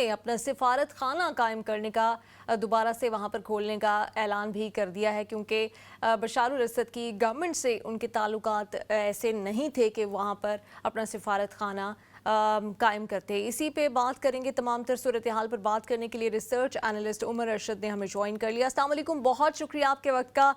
نے اپنا سفارت خانہ قائم کرنے کا دوبارہ سے وہاں پر کھولنے کا اعلان بھی کر دیا ہے، کیونکہ بشار الاسد کی گورنمنٹ سے ان کے تعلقات ایسے نہیں تھے کہ وہاں پر اپنا سفارت خانہ قائم کرتے۔ اسی پہ بات کریں گے، تمام تر صورتحال پر بات کرنے کے لیے ریسرچ اینالسٹ عمر ارشد نے ہمیں جوائن کر لیا۔ السلام علیکم، بہت شکریہ آپ کے وقت کا۔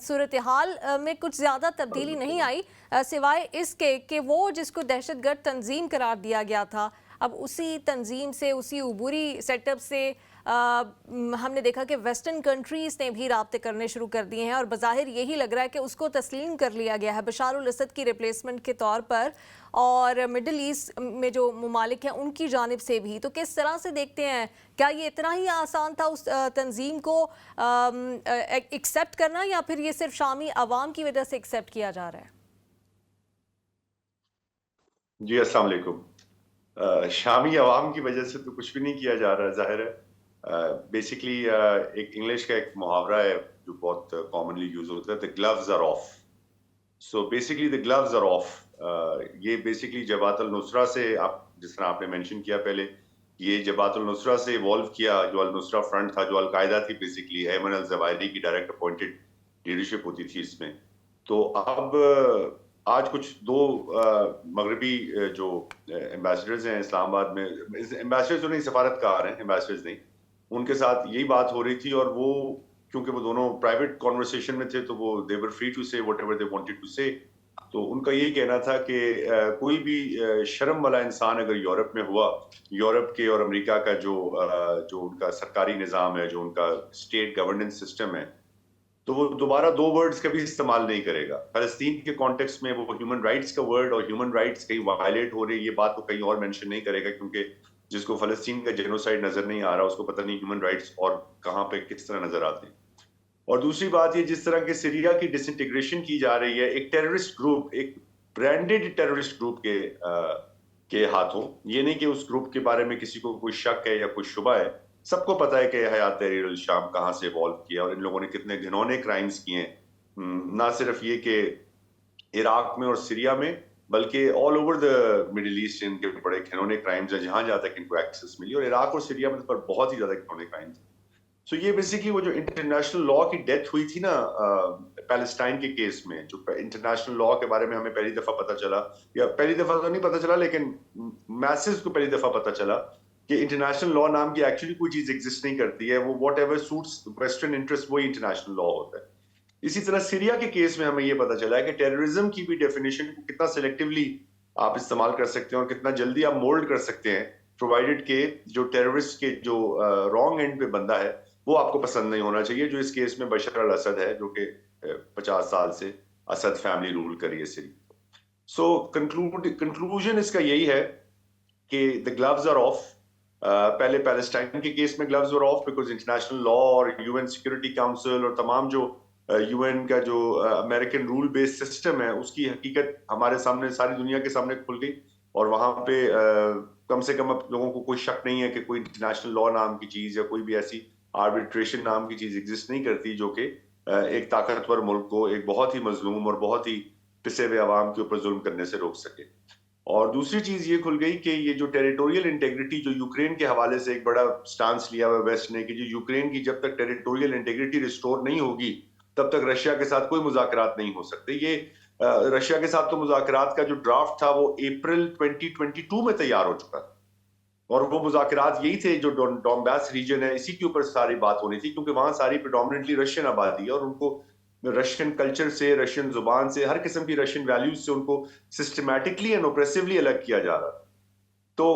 صورتحال میں کچھ زیادہ تبدیلی نہیں آئی سوائے اس کے کہ وہ جس کو دہشت گرد تنظیم قرار دیا گیا تھا، اب اسی تنظیم سے، اسی عبوری سیٹ اپ سے ہم نے دیکھا کہ ویسٹرن کنٹریز نے بھی رابطے کرنے شروع کر دیے ہیں، اور بظاہر یہی لگ رہا ہے کہ اس کو تسلیم کر لیا گیا ہے بشار الاسد کی ریپلیسمنٹ کے طور پر، اور مڈل ایسٹ میں جو ممالک ہیں ان کی جانب سے بھی۔ تو کس طرح سے دیکھتے ہیں، کیا یہ اتنا ہی آسان تھا اس تنظیم کو ایکسیپٹ کرنا، یا پھر یہ صرف شامی عوام کی وجہ سے ایکسیپٹ کیا جا رہا ہے؟ جی السلام علیکم۔ شامی عوام کی وجہ سے تو کچھ بھی نہیں کیا جا رہا ہے، ظاہر ہے۔ بیسکلی ایک انگلش کا ایک محاورہ ہے جو بہت کامنلی یوز ہوتا ہے، the gloves are off. So basically the gloves are off. یہ بیسکلی جبہت النصرہ سے، آپ جس طرح آپ نے مینشن کیا پہلے، یہ جبہت النصرہ سے ایوالو کیا، جو النصرہ فرنٹ تھا، جو القاعدہ تھی بیسکلی، ایمن الزواہری کی ڈائریکٹ اپوائنٹڈ لیڈرشپ ہوتی تھی اس میں۔ تو اب آج کچھ دو مغربی جو ایمبیسڈرز ہیں اسلام آباد میں، ایمبیسڈرز تو نہیں، سفارتکار ہیں، ایمبیسڈرز نہیں، ان کے ساتھ یہی بات ہو رہی تھی، اور وہ کیونکہ وہ دونوں پرائیویٹ کانورسیشن میں تھے تو وہ they were free to say whatever they wanted to say. تو ان کا یہی کہنا تھا کہ کوئی بھی شرم والا انسان اگر یورپ میں ہوا، یورپ کے اور امریکہ کا جو ان کا سرکاری نظام ہے، جو ان کا اسٹیٹ گورننس سسٹم ہے، تو وہ دوبارہ دو ورڈز کبھی استعمال نہیں کرے گا۔ فلسطین کے کانٹیکسٹ میں وہ ہیومن رائٹس کا ورڈ اور ہیومن رائٹس کہیں وائلیٹ ہو رہی ہے، یہ بات کو کہیں اور مینشن نہیں کرے گا، کیونکہ جس کو فلسطین کا جینوسائیڈ نظر نہیں آ رہا، اس کو پتہ نہیں ہیومن رائٹس اور کہاں پہ کس طرح نظر آتے ہیں۔ اور دوسری بات یہ، جس طرح کہ سیریا کی ڈس انٹیگریشن کی جا رہی ہے ایک ٹیررسٹ گروپ، ایک برانڈڈ ٹیررسٹ گروپ کے ہاتھوں، یہ نہیں کہ اس گروپ کے بارے میں کسی کو کوئی شک ہے یا کوئی شبہ ہے، سب کو پتا ہے کہ حیات تحریر الشام کہاں سے ایوالو کیا اور ان لوگوں نے کتنے گھنونے کرائمز کیے ہیں، نہ صرف یہ کہ عراق میں اور سیریا میں، بلکہ all over the Middle East ان کے بڑے گھنونے کرائمز ہیں جہاں جہاں تک ان کو ایکسس ملی، اور عراق اور سیریا میں پر بہت ہی زیادہ گھنونے کرائمز ہیں۔ سو یہ بیسیکلی وہ جو انٹرنیشنل لا کی ڈیتھ ہوئی تھی نا پیلسٹائن کے کیس میں، جو انٹرنیشنل لا کے بارے میں ہمیں پہلی دفعہ پتہ چلا، یا پہلی دفعہ تو نہیں پتہ چلا لیکن میسز کو پہلی دفعہ پتہ چلا کہ انٹرنیشنل لا نام کی ایکچولی کوئی چیز ایگزسٹ نہیں کرتی ہے، وہ what ever suits western interest وہی انٹرنیشنل لا ہوتا ہے۔ اسی طرح سیریا کے کیس میں ہمیں یہ پتہ چلا ہے کہ ٹیررزم کی بھی ڈیفینیشن کو کتنا سلیکٹیولی آپ استعمال کر سکتے ہیں اور کتنا جلدی آپ مولڈ کر سکتے ہیں، پرووائڈڈ کہ جو ٹیررسٹ کے جو رانگ اینڈ پہ بندہ ہے وہ آپ کو پسند نہیں ہونا چاہیے، جو اس کیس میں بشار الاسد ہے، جو کہ 50 سال سے اسد فیملی رول کری ہے سیریا۔ سو کنکلوژن اس کا یہی ہے کہ the gloves are off۔ پہلے پیلسٹائن کے کیس میں gloves were off because international law اور یو این سیکورٹی کاؤنسل اور تمام جو یو این کا جو امریکن رول بیس سسٹم ہے، اس کی حقیقت ہمارے سامنے، ساری دنیا کے سامنے کھل گئی، اور وہاں پہ کم سے کم اب لوگوں کو کوئی شک نہیں ہے کہ کوئی انٹرنیشنل لا نام کی چیز یا کوئی بھی ایسی آربیٹریشن نام کی چیز ایگزسٹ نہیں کرتی جو کہ ایک طاقتور ملک کو ایک بہت ہی مظلوم اور بہت ہی پسے ہوئے عوام کے اوپر ظلم کرنے سے روک سکے۔ اور دوسری چیز یہ کھل گئی کہ یہ جو ٹیریٹوریل انٹیگریٹی جو یوکرین کے حوالے سے ایک بڑا سٹانس لیا ہوا ویسٹ نے کہ جو یوکرین کی جب تک ٹیریٹوریل انٹیگریٹی ریسٹور نہیں ہوگی تب تک رشیا کے ساتھ کوئی مذاکرات نہیں ہو سکتے۔ یہ رشیا کے ساتھ تو مذاکرات کا جو ڈرافٹ تھا وہ اپریل 2022 میں تیار ہو چکا تھا، اور وہ مذاکرات یہی تھے جو ڈونباس ریجن ہے اسی کے اوپر ساری بات ہونی تھی، کیونکہ وہاں ساری پریڈومننٹلی رشین آبادی ہے اور ان کو رشین کلچر سے، رشین زبان سے، ہر قسم کی رشین ویلیوز سے ان کو سسٹمیٹکلی اینڈ اوپریسولی الگ کیا جا رہا۔ تو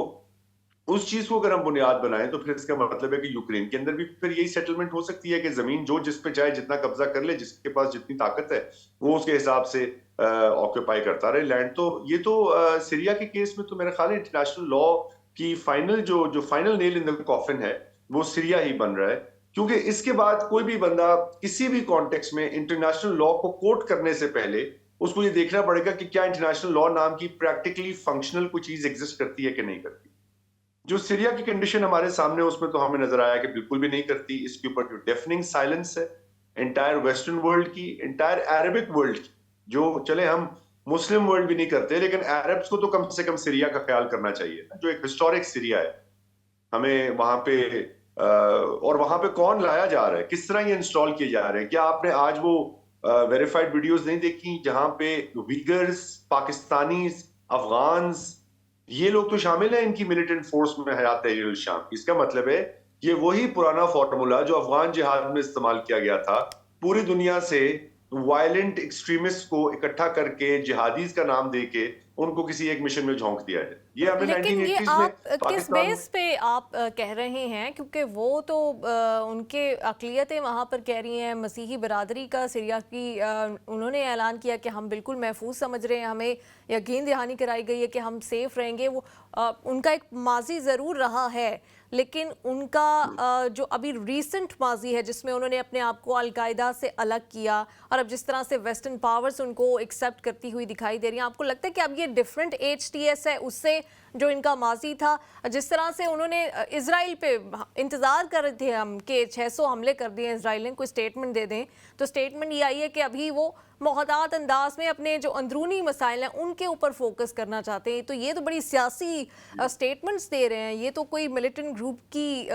اس چیز کو اگر ہم بنیاد بنائیں تو پھر اس کا مطلب ہے کہ یوکرین کے اندر بھی پھر یہی سیٹلمنٹ ہو سکتی ہے کہ زمین جو جس پہ چاہے جتنا قبضہ کر لے، جس کے پاس جتنی طاقت ہے وہ اس کے حساب سے آکوپائی کرتا رہے لینڈ۔ تو یہ تو سیریا کے کیس میں تو میرا خیال ہے انٹرنیشنل لا کی فائنل جو فائنل نیل ان دی کافن ہے وہ سیریا ہی بن رہا ہے، کیونکہ اس کے بعد کوئی بھی بندہ کسی بھی کانٹیکس میں انٹرنیشنل لا کو کوٹ کرنے سے پہلے اس کو یہ دیکھنا پڑے گا کہ کیا انٹرنیشنل لا نام کی پریکٹیکلی فنکشنل کوئی چیز ایگزسٹ کرتی ہے کہ نہیں کرتی۔ جو سیریا کی کنڈیشن ہمارے سامنے اس میں تو ہمیں نظر آیا کہ بالکل بھی نہیں کرتی۔ اس کے اوپر جو ڈیفننگ سائلنس ہے انٹائر ویسٹرن ورلڈ کی، انٹائر عربک ورلڈ کی، جو چلے ہم مسلم ورلڈ بھی نہیں کرتے لیکن عربس کو تو کم سے کم سیریا کا خیال کرنا چاہیے، جو ایک ہسٹورک سیریا ہے۔ ہمیں وہاں پہ اور وہاں پہ کون لایا جا رہا ہے, کس طرح یہ انسٹال کیے جا رہے ہیں. کیا آپ نے آج وہ ویریفائڈ ویڈیوز نہیں دیکھی جہاں پہ ویگرز, پاکستانیز, افغانز, یہ لوگ تو شامل ہیں ان کی ملیٹنٹ فورس میں حیات تحریر الشام. اس کا مطلب ہے یہ وہی پرانا فارمولا جو افغان جہاد میں استعمال کیا گیا تھا, پوری دنیا سے وائلنٹ ایکسٹریمسٹ کو اکٹھا کر کے جہادیز کا نام دے کے ان کو کسی ایک مشن میں جھونک دیا جائے. یہ ہم نے لیکن یہ 1980s میں آپ کس پاکستان بیس پہ آپ کہہ رہے ہیں؟ کیونکہ وہ تو ان کے اقلیتیں وہاں پر کہہ رہی ہیں, مسیحی برادری کا سیریا کی انہوں نے اعلان کیا کہ ہم بالکل محفوظ سمجھ رہے ہیں, ہمیں یقین دہانی کرائی گئی ہے کہ ہم سیف رہیں گے. وہ ان کا ایک ماضی ضرور رہا ہے, لیکن ان کا جو ابھی ریسنٹ ماضی ہے جس میں انہوں نے اپنے آپ کو القاعدہ سے الگ کیا, اور اب جس طرح سے ویسٹرن پاورز ان کو ایکسیپٹ کرتی ہوئی دکھائی دے رہی ہیں, آپ کو لگتا ہے کہ اب یہ ڈیفرنٹ ایچ ٹی ایس ہے اس سے جو ان کا ماضی تھا؟ جس طرح سے انہوں نے اسرائیل پہ انتظار کر رہے تھے ہم کہ 600 حملے کر دیے اسرائیل نے, کوئی سٹیٹمنٹ دے دیں, تو سٹیٹمنٹ یہ آئی ہے کہ ابھی وہ محتاط انداز میں اپنے جو اندرونی مسائل ہیں ان کے اوپر فوکس کرنا چاہتے ہیں. تو یہ تو بڑی سیاسی سٹیٹمنٹس دے رہے ہیں, یہ تو کوئی ملیٹنٹ گروپ کی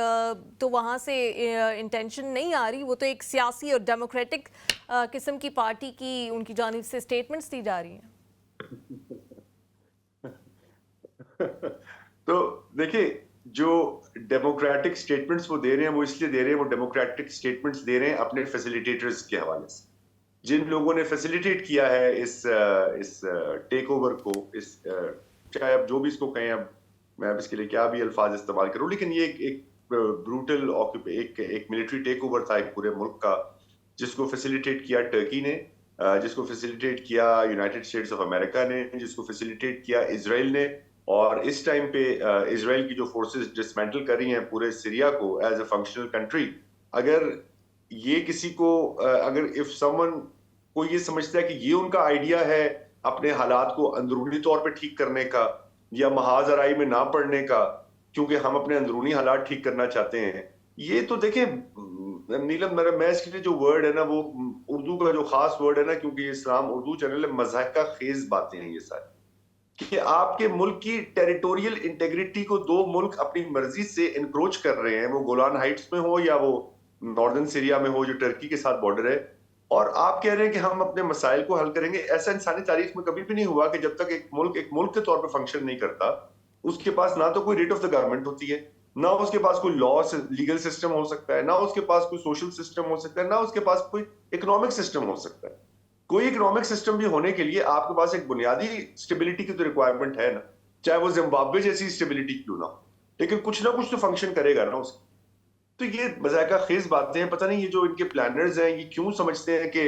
تو وہاں سے انٹینشن نہیں آ رہی, وہ تو ایک سیاسی اور ڈیموکریٹک قسم کی پارٹی کی ان کی جانب سے سٹیٹمنٹس دی جا رہی ہیں. تو دیکھیں, جو ڈیموکریٹک سٹیٹمنٹس وہ دے رہے ہیں وہ اس لیے دے رہے ہیں, وہ ڈیموکریٹک سٹیٹمنٹس دے رہے ہیں اپنے فیسیلیٹیٹرز کے حوالے سے, جن لوگوں نے فیسیلیٹیٹ کیا ہے اس ٹیک اوور کو, اس چاہے اب جو بھی اس کو کہیں, اب میں اب اس کے لیے کیا بھی الفاظ استعمال کروں, لیکن یہ ایک بروٹل ایک ملٹری ٹیک اوور تھا ایک پورے ملک کا, جس کو فیسیلیٹیٹ کیا ٹرکی نے, جس کو فیسیلیٹیٹ کیا یونائٹڈ اسٹیٹس آف امریکہ نے, جس کو فیسیلیٹیٹ کیا اسرائیل نے. اور اس ٹائم پہ اسرائیل کی جو فورسز ڈسمینٹل کر رہی ہیں پورے سیریا کو ایز اے فنکشنل کنٹری, اگر یہ کسی کو اگر اف سمن کو یہ سمجھتا ہے کہ یہ ان کا آئیڈیا ہے اپنے حالات کو اندرونی طور پہ ٹھیک کرنے کا یا محاذ آرائی میں نہ پڑنے کا, کیونکہ ہم اپنے اندرونی حالات ٹھیک کرنا چاہتے ہیں, یہ تو دیکھیں نیلم, میں اس کے لیے جو ورڈ ہے نا, وہ اردو کا جو خاص ورڈ ہے نا, کیونکہ یہ اسلام اردو چینل ہے, مضحکہ خیز باتیں ہیں یہ ساری, کہ آپ کے ملک کی ٹیریٹوریل انٹیگریٹی کو دو ملک اپنی مرضی سے انکروچ کر رہے ہیں, وہ گولان ہائٹس میں ہو یا وہ ناردرن سیریا میں ہو جو ٹرکی کے ساتھ بارڈر ہے, اور آپ کہہ رہے ہیں کہ ہم اپنے مسائل کو حل کریں گے. ایسا انسانی تاریخ میں کبھی بھی نہیں ہوا کہ جب تک ایک ملک کے طور پہ فنکشن نہیں کرتا, اس کے پاس نہ تو کوئی ریٹ آف دا گورنمنٹ ہوتی ہے, نہ اس کے پاس کوئی لا لیگل سسٹم ہو سکتا ہے, نہ اس کے پاس کوئی سوشل سسٹم ہو سکتا ہے, نہ اس کے پاس کوئی اکنامک سسٹم ہو سکتا ہے. کوئی اکنامک سسٹم بھی ہونے کے لیے آپ کے پاس ایک بنیادی اسٹیبلٹی کی تو ریکوائرمنٹ ہے نا, چاہے وہ زمبابوے جیسی اسٹیبلٹی کیوں نہ ہو, لیکن کچھ نہ کچھ تو فنکشن کرے گا نا اس. تو یہ مذائقہ خیز باتیں ہیں. پتہ نہیں یہ جو ان کے پلانرز ہیں یہ کیوں سمجھتے ہیں کہ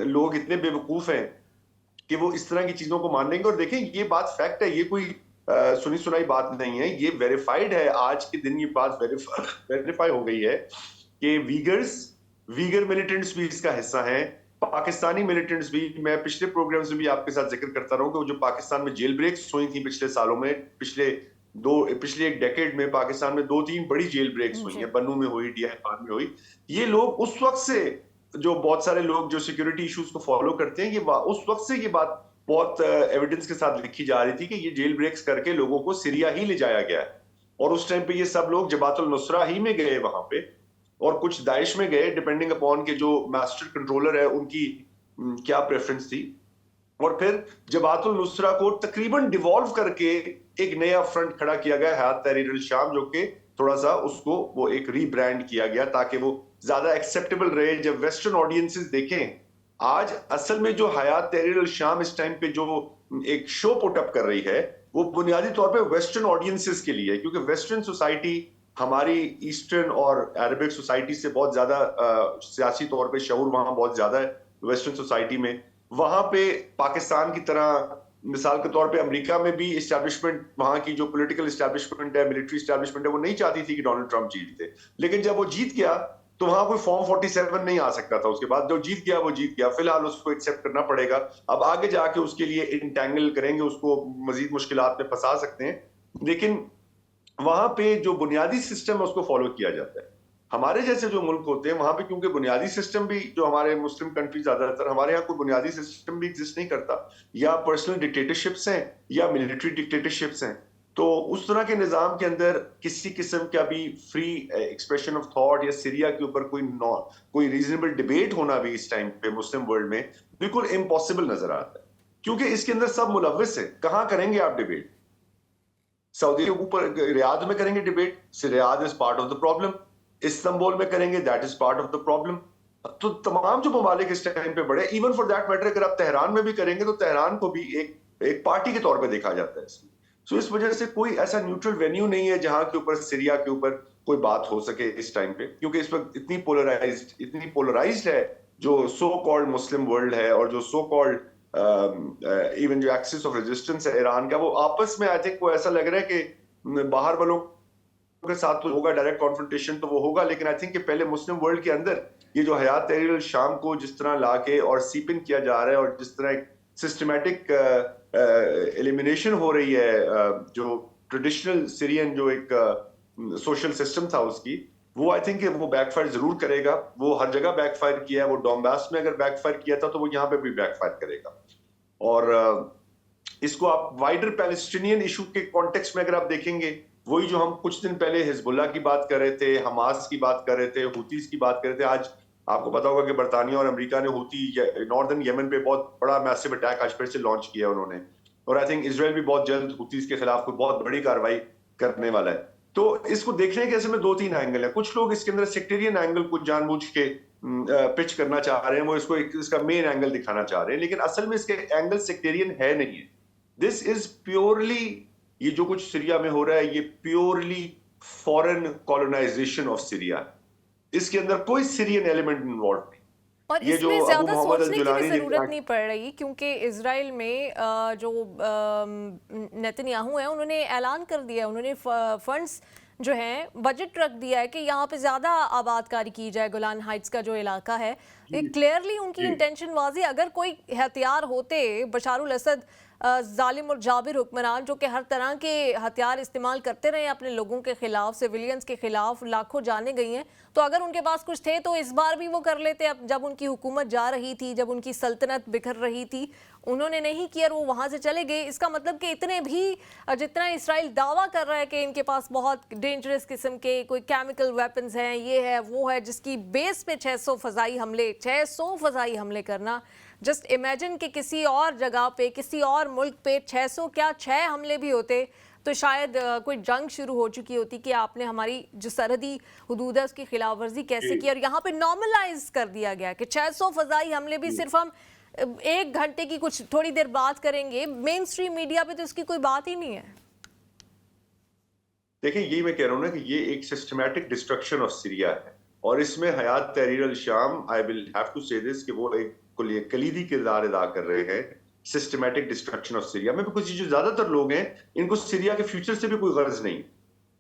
لوگ اتنے بے وقوف ہیں کہ وہ اس طرح کی چیزوں کو مان لیں گے. اور دیکھیں یہ بات فیکٹ ہے, یہ کوئی سنی سنائی بات نہیں ہے, یہ ویریفائڈ ہے, آج کے دن یہ بات ویریفائی ہو گئی ہے کہ ویگر ملیٹنٹس بھی اس کا حصہ ہیں, پاکستانی ملیٹنٹس بھی. میں پچھلے پروگرامز میں بھی آپ کے ساتھ ذکر کرتا رہا ہوں کہ جو پاکستان میں جیل بریکس ہوئی تھیں پچھلے سالوں میں, پچھلے ایک ڈیکیڈ میں پاکستان میں 2-3 بڑی جیل بریکس ہوئی ہیں, بنو میں ہوئی, ڈی آئی خان میں ہوئی. یہ لوگ اس وقت سے, جو بہت سارے لوگ جو سیکیورٹی ایشوز کو فالو کرتے ہیں, یہ اس وقت سے یہ بات بہت ایویڈنس کے ساتھ لکھی جا رہی تھی کہ یہ جیل بریکس کر کے لوگوں کو سیریا ہی لے جایا گیا ہے, اور اس ٹائم پہ یہ سب لوگ جبات النصرہ ہی میں گئے وہاں پہ, اور کچھ داعش میں گئے, ڈیپینڈنگ اپون کہ جو ماسٹر کنٹرولر ہے ان کی کیا پریفرنس تھی. اور پھر جبات النصرہ کو تقریباً ڈیوالو کر کے ایک نیا فرنٹ کھڑا کیا گیا, حیات تحریر الشام, جو کہ تھوڑا سا اس کو وہ ایک ری برانڈ کیا گیا تاکہ وہ زیادہ ایکسیپٹیبل رہے. جب ویسٹرن آڈینسز دیکھیں آج اصل میں جو حیات تحریر الشام اس ٹائم پہ جو ایک شو پٹ اپ کر رہی ہے, وہ بنیادی طور پہ ویسٹرن آڈینسز کے لیے, کیونکہ ویسٹرن سوسائٹی ہماری ایسٹرن اور عربک سوسائٹی سے بہت زیادہ سیاسی طور پہ شعور وہاں بہت زیادہ ہے ویسٹرن سوسائٹی میں. وہاں پہ پاکستان کی طرح مثال کے طور پہ امریکہ میں بھی اسٹیبلشمنٹ, وہاں کی جو پولیٹیکل اسٹیبلشمنٹ ہے, ملٹری اسٹیبلشمنٹ ہے, وہ نہیں چاہتی تھی کہ ڈونلڈ ٹرمپ جیتے, لیکن جب وہ جیت گیا تو وہاں کوئی فارم 47 نہیں آ سکتا تھا. اس کے بعد جو جیت گیا وہ جیت گیا, فی الحال اس کو ایکسیپٹ کرنا پڑے گا. اب آگے جا کے اس کے لیے انٹینگل کریں گے, اس کو مزید مشکلات میں پھنسا سکتے ہیں, لیکن وہاں پہ جو بنیادی سسٹم ہے اس کو فالو کیا جاتا ہے. ہمارے جیسے جو ملک ہوتے ہیں وہاں پہ کیونکہ بنیادی سسٹم بھی, جو ہمارے مسلم کنٹری زیادہ تر, ہمارے یہاں کوئی بنیادی سسٹم بھی ایگزسٹ نہیں کرتا, یا پرسنل ڈکٹیٹرشپس ہیں یا ملٹری ڈکٹیٹرشپس ہیں. تو اس طرح کے نظام کے اندر کسی قسم کا بھی فری ایکسپریشن آف تھاٹ یا سیریا کے اوپر کوئی ریزنیبل ڈیبیٹ ہونا بھی اس ٹائم پہ مسلم ورلڈ میں بالکل امپاسبل نظر آتا ہے، کیونکہ اس کے اندر سب ملوث ہیں. کہاں کریں گے آپ ڈیبیٹ؟ سعودی کے اوپر ریاض میں کریں گے debate, Riyadh is part of the problem. Istanbul میں کریں گے، that is part of the problem. تو تمام جو ممالک اس ٹائم پہ بڑے، ایون فار دیٹ میٹر اگر آپ تہران میں بھی کریں گے تو تہران کو بھی ایک پارٹی کے طور پہ دیکھا جاتا ہے اس میں. سو اس وجہ سے کوئی ایسا نیوٹرل وینیو نہیں ہے جہاں کے اوپر سیریا کے اوپر کوئی بات ہو سکے اس ٹائم پہ، کیونکہ اس وقت اتنی پولرائزڈ ہے جو سو کالڈ مسلم ورلڈ ہے، اور جو سو کالڈ ایون جو ایکسس آف ریزسٹنس ہے ایران کا، وہ آپس میں آئی تھنک وہ ایسا لگ رہا ہے کہ باہر والوں کے ساتھ تو ہوگا ڈائریکٹ کانفرنٹیشن تو وہ ہوگا، لیکن آئی تھنک کہ پہلے مسلم ورلڈ کے اندر یہ جو حیات تحریر الشام کو جس طرح لا کے اور سیپنگ کیا جا رہا ہے، اور جس طرح ایک سسٹمیٹک ایلیمینیشن ہو رہی ہے جو ٹریڈیشنل سیرین جو ایک سوشل سسٹم تھا اس کی، وہ آئی تھنک کہ وہ بیک فائر ضرور کرے گا. وہ ہر جگہ بیک فائر کیا ہے، وہ ڈونباس میں اگر بیک فائر کیا تھا تو وہ یہاں پہ بھی بیک فائر کرے گا. اور اس کو آپ وائڈر پیلسٹینین ایشو کے کانٹیکس میں اگر آپ دیکھیں گے، وہی جو ہم کچھ دن پہلے حزب اللہ کی بات کر رہے تھے، حماس کی بات کر رہے تھے، ہوتیز کی بات کر رہے تھے، آج آپ کو پتا ہوگا کہ برطانیہ اور امریکہ نے ہوتی ناردرن یمن پہ بہت بڑا میسو اٹیک آج پھر سے لانچ کیا انہوں نے، اور آئی تھنک اسرائیل بھی بہت جلد ہوتیز کے خلاف کوئی بہت بڑی کارروائی کرنے والا ہے. تو اس کو دیکھنے کے ایسے میں دو تین اینگل ہیں. کچھ لوگ اس کے اندر سیکٹیرین اینگل کو جان بوجھ کے پچ کرنا چاہ رہے ہیں، وہ اس کو اس کا مین اینگل دکھانا چاہ رہے ہیں، لیکن اصل میں اس کے اینگل سیکٹیرین ہے نہیں ہے. دس از پیورلی، یہ جو کچھ سیریا میں ہو رہا ہے یہ purely foreign colonization of Syria ہے. اس کے اندر کوئی سیرین ایلیمنٹ انوالو نہیں. اور یہ اس جو میں ابو زیادہ محمد سوچنے کی بھی الجولانی نے ضرورت نہیں پڑ رہی، کیونکہ اسرائیل میں جو نیتنیاہو ہیں انہوں نے اعلان کر دیا، انہوں نے فنڈز جو ہیں بجٹ رکھ دیا ہے کہ یہاں پہ زیادہ آباد کاری کی جائے. گولان ہائٹس کا جو علاقہ ہے، کلیئرلی ان کی انٹینشن واضح. اگر کوئی ہتھیار ہوتے، بشار الاسد ظالم اور جابر حکمران جو کہ ہر طرح کے ہتھیار استعمال کرتے رہے اپنے لوگوں کے خلاف، سویلینز کے خلاف، لاکھوں جانیں گئی ہیں، تو اگر ان کے پاس کچھ تھے تو اس بار بھی وہ کر لیتے. اب جب ان کی حکومت جا رہی تھی، جب ان کی سلطنت بکھر رہی تھی، انہوں نے نہیں کیا اور وہ وہاں سے چلے گئے. اس کا مطلب کہ اتنے بھی جتنا اسرائیل دعویٰ کر رہا ہے کہ ان کے پاس بہت ڈینجرس قسم کے کوئی کیمیکل ویپنز ہیں، یہ ہے وہ ہے، جس کی بیس پہ 600 فضائی حملے کرنا. جسٹ امیجن کہ کسی اور جگہ پہ، کسی اور ملک پہ 600 کیا 6 حملے بھی ہوتے تو شاید کوئی جنگ شروع ہو چکی ہوتی کہ آپ نے ہماری جو سرحدی حدود ہے اس کی خلاف ورزی کیسے کی. اور یہاں پہ نارملائز کر دیا گیا کہ 600 فضائی حملے بھی صرف ہم 1 گھنٹے کی کچھ تھوڑی دیر بات کریں گے. مین سٹریم میڈیا پہ تو اس کی کوئی بات ہی نہیں ہے. دیکھیں یہی میں کہہ رہا ہوں نا کہ یہ ایک سسٹمیٹک ڈسٹرکشن آف سیریا ہے، اور اس میں حیات تحریر الشام آئی ول ہیو ٹو سے دس کہ وہ ایک کلیدی کردار ادا کر رہے ہیں سسٹمیٹک ڈسٹرکشن آف سیریا میں. کچھ جو زیادہ تر لوگ ہیں ان کو سیریا کے فیوچر سے بھی کوئی غرض نہیں.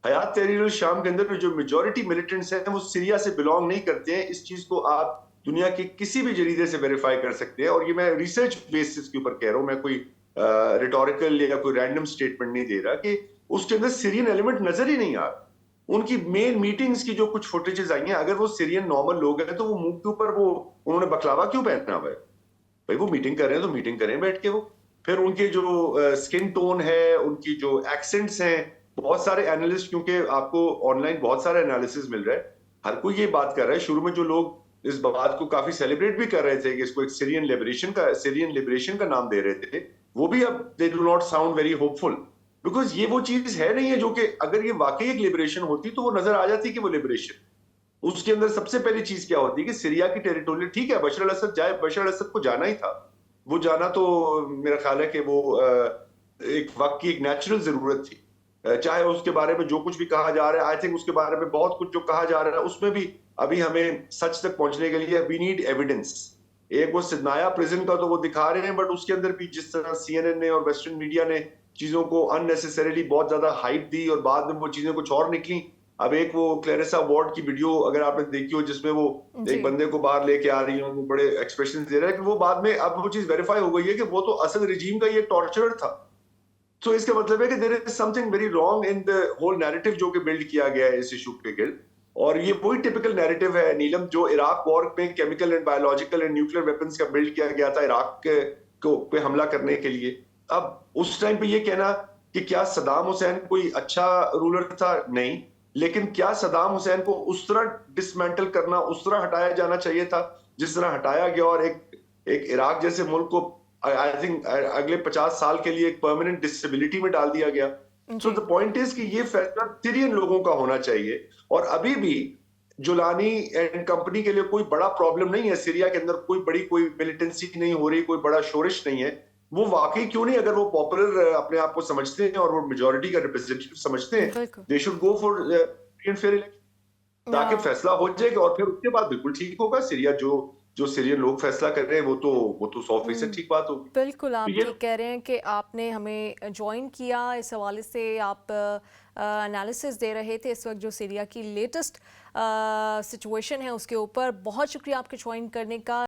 حیات تحریر الشام کے اندر جو میجورٹی ملیٹنٹس ہیں وہ سیریا سے بلانگ نہیں کرتے ہیں. اس چیز کو آپ دنیا کے کسی بھی جریدے سے ویریفائی کر سکتے ہیں، اور یہ میں ریسرچ بیسس کے اوپر کہہ رہا ہوں، میں کوئی ریٹوریکل یا کوئی رینڈم سٹیٹمنٹ نہیں دے رہا کہ اس کے اندر سیرین ایلیمنٹ نظر ہی نہیں آ رہا. ان کی مین میٹنگز کی جو کچھ فوٹیجز آئی ہیں، اگر وہ سیرین نارمل لوگ ہیں تو وہ منہ کے اوپر وہ انہوں نے بکلاوا کیوں پہنا ہوا ہے؟ بھائی وہ میٹنگ کر رہے ہیں تو میٹنگ کریں بیٹھ کے. وہ پھر ان کے جو سکن ٹون ہے، ان کی جو ایکسنٹس ہیں، بہت سارے اینالسٹ، کیونکہ آپ کو آن لائن بہت سارے انالیسز مل رہا ہے، ہر کوئی یہ بات کر رہا ہے. شروع میں جو لوگ اس بات کو کافی سیلیبریٹ بھی کر رہے تھے کہ اس کو ایک سیرین لبریشن کا نام دے رہے تھے، وہ بھی اب they do not sound very hopeful. Because یہ وہ چیز ہے نہیں ہے جو کہ اگر یہ واقعی ایک لبریشن ہوتی تو وہ نظر آ جاتی کہ وہ لبریشن. اس کے اندر سب سے پہلی چیز کیا ہوتی ہے کہ سیریا کی ٹیریٹوریل، ٹھیک ہے بشار الاسد جائے، بشار الاسد کو جانا ہی تھا، وہ جانا تو میرا خیال ہے کہ وہ ایک وقت کی ایک نیچرل ضرورت تھی. چاہے اس کے بارے میں جو کچھ بھی کہا جا رہا ہے، آئی تھنک اس کے بارے میں بہت کچھ جو کہا جا رہا ہے اس میں بھی ابھی ہمیں سچ تک پہنچنے کے لیے وی نیڈ ایویڈنس. ایک وہ سدنایا پریزن کا تو وہ دکھا رہے ہیں، بٹ اس کے اندر بھی جس طرح سی این این نے اور ویسٹرن میڈیا نے چیزوں کو ان نیسیسریلی بہت زیادہ ہائپ دی اور بعد میں وہ چیزیں کچھ اور نکلی. اب ایک وہ کلیریسا وارڈ کی ویڈیو اگر آپ نے دیکھی ہو جس میں وہ ایک بندے کو باہر لے کے آ رہی ہیں، وہ بڑے ایکسپریشن دے رہا ہے کہ وہ بعد میں اب وہ چیز ویریفائی ہو گئی ہے کہ وہ تو اسد رجیم کا یہ ٹارچرر تھا. تو اس کا مطلب ہے کہ there is something very wrong in the whole narrative جو کہ بلڈ کیا گیا ہے اس ایشو کے گرد. اور یہ وہی ٹپیکل نیریٹو ہے نیلم جو عراق وار میں chemical and biological and nuclear weapons کا بلڈ کیا گیا تھا عراق پہ حملہ کرنے کے لیے. اب اس ٹائم پہ یہ کہنا کہ کیا صدام حسین کوئی اچھا رولر تھا؟ نہیں. لیکن کیا صدام حسین کو اس طرح ڈسمینٹل کرنا، اس طرح ہٹایا جانا چاہیے تھا جس طرح ہٹایا گیا، اور ایک عراق جیسے ملک کو آئی تھنک اگلے 50 سال کے لیے ایک پرماننٹ ڈسیبلٹی میں ڈال دیا گیا. سو دا پوائنٹ از کہ یہ فیصلہ سیرین لوگوں کا ہونا چاہیے. اور ابھی بھی جولانی اینڈ کمپنی کے لیے کوئی بڑا پرابلم نہیں ہے. سیریا کے اندر کوئی بڑی کوئی ملیٹنسی نہیں ہو رہی، کوئی بڑا شورش نہیں ہے. وہ واقعی کیوں نہیں، اگر وہ پاپولر اپنے آپ کو سمجھتے ہیں اور وہ میجورٹی کا ریپرزینٹیٹو سمجھتے ہیں، they should go for fair election, تاکہ فیصلہ ہو جائے گا. اور پھر اس کے بعد بالکل ٹھیک ہوگا. سیریا جو سیرین لوگ فیصلہ کر رہے ہیں وہ تو 100% ٹھیک بات ہوگی. بالکل آپ ٹھیک کہہ رہے ہیں کہ آپ نے ہمیں جوائن کیا، اس حوالے سے آپ انالیسس دے رہے تھے اس وقت جو سیریا کی لیٹسٹ سچویشن ہے اس کے اوپر. بہت شکریہ آپ کے جوائن کرنے کا.